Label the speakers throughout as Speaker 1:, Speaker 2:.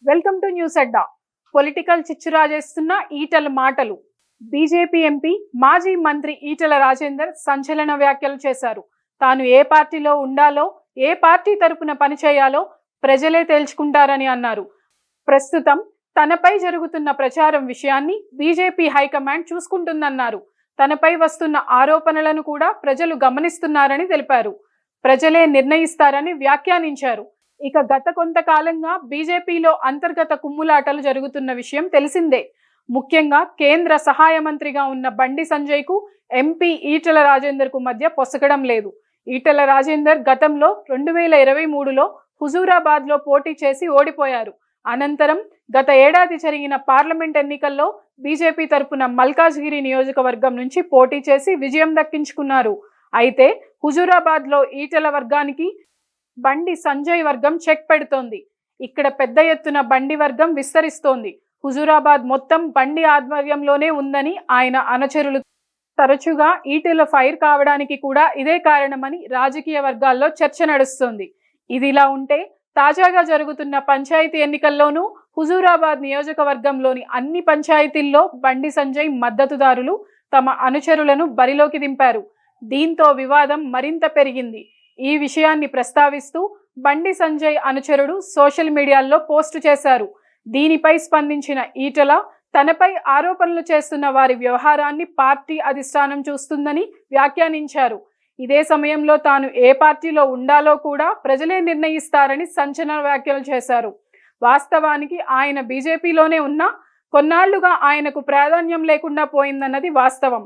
Speaker 1: Welcome to news Adda. Political చిచ్చురాజేస్తున్న ఈటల మాటలు. BJP MP మాజీ మంత్రి ఈటల రాజేందర్ సంచలన వ్యాఖ్యలు చేశారు. తాను ఏ పార్టీలో ఉండాలో, ఏ పార్టీ తరపున పనిచేయాలో ప్రజలే తేల్చుకుంటారని అన్నారు. ప్రస్తుతం తనపై జరుగుతున్న ప్రచారం విషయాన్ని బీజేపీ హైకమాండ్ చూసుకుంటుందన్నారు. తనపై వస్తున్న ఆరోపణలను కూడా ప్రజలు గమనిస్తున్నారని తెలిపారు. ప్రజలే నిర్ణయిస్తారని వ్యాఖ్యానించారు. ఇక గత కొంతకాలంగా బీజేపీలో అంతర్గత కుమ్ములాటలు జరుగుతున్న విషయం తెలిసిందే. ముఖ్యంగా కేంద్ర సహాయ మంత్రిగా ఉన్న బండి సంజయ్కు ఎంపీ ఈటల రాజేందర్కు మధ్య పొసగడం లేదు. ఈటల రాజేందర్ గతంలో 2023లో హుజూరాబాద్లో పోటీ చేసి ఓడిపోయారు. అనంతరం గత ఏడాది జరిగిన పార్లమెంట్ ఎన్నికల్లో బీజేపీ తరపున మల్కాజ్గిరి నియోజకవర్గం నుంచి పోటీ చేసి విజయం దక్కించుకున్నారు. అయితే హుజూరాబాద్లో ఈటల వర్గానికి బండి సంజయ్ వర్గం చెక్ పెడుతోంది. ఇక్కడ పెద్ద ఎత్తున బండి వర్గం విస్తరిస్తోంది. హుజూరాబాద్ మొత్తం బండి ఆధ్వర్యంలోనే ఉందని ఆయన అనుచరులు తరచుగా ఈటెల ఫైర్ కావడానికి కూడా ఇదే కారణమని రాజకీయ వర్గాల్లో చర్చ నడుస్తోంది. ఇదిలా ఉంటే తాజాగా జరుగుతున్న పంచాయతీ ఎన్నికల్లోనూ హుజూరాబాద్ నియోజకవర్గంలోని అన్ని పంచాయతీల్లో బండి సంజయ్ మద్దతుదారులు తమ అనుచరులను బరిలోకి దింపారు. దీంతో వివాదం మరింత పెరిగింది. ఈ విషయాన్ని ప్రస్తావిస్తూ బండి సంజయ్ అనుచరుడు సోషల్ మీడియాలో పోస్టు చేశారు. దీనిపై స్పందించిన ఈటల తనపై ఆరోపణలు చేస్తున్న వారి వ్యవహారాన్ని పార్టీ అధిష్టానం చూస్తుందని వ్యాఖ్యానించారు. ఇదే సమయంలో తాను ఏ పార్టీలో ఉండాలో కూడా ప్రజలే నిర్ణయిస్తారని సంచలన వ్యాఖ్యలు చేశారు. వాస్తవానికి ఆయన బీజేపీలోనే ఉన్నా కొన్నాళ్లుగా ఆయనకు ప్రాధాన్యం లేకుండా పోయిందన్నది వాస్తవం.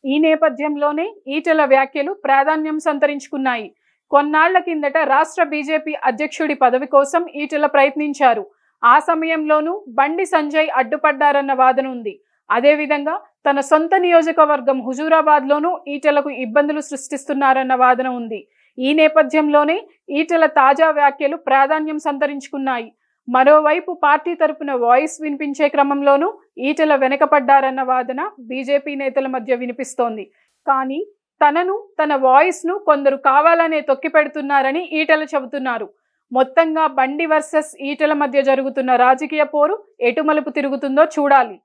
Speaker 1: ఈ నేపథ్యంలోనే ఈటల వ్యాఖ్యలు ప్రాధాన్యం సంతరించుకున్నాయి. కొన్నాళ్ల కిందట రాష్ట్ర బీజేపీ అధ్యక్షుడి పదవి కోసం ఈటల ప్రయత్నించారు. ఆ సమయంలోనూ బండి సంజయ్ అడ్డుపడ్డారన్న వాదన ఉంది. అదేవిధంగా తన సొంత నియోజకవర్గం హుజూరాబాద్లోనూ ఈటలకు ఇబ్బందులు సృష్టిస్తున్నారన్న వాదన ఉంది. ఈ నేపథ్యంలోనే ఈటల తాజా వ్యాఖ్యలు ప్రాధాన్యం సంతరించుకున్నాయి. మరోవైపు పార్టీ తరపున వాయిస్ వినిపించే క్రమంలోనూ ఈటల వెనకపడ్డారన్న వాదన బీజేపీ నేతల మధ్య వినిపిస్తోంది. కానీ తన వాయిస్ను కొందరు కావాలనే తొక్కిపెడుతున్నారని ఈటల చెబుతున్నారు. మొత్తంగా బండి వర్సెస్ ఈటల మధ్య జరుగుతున్న రాజకీయ పోరు ఎటు మలుపు తిరుగుతుందో చూడాలి.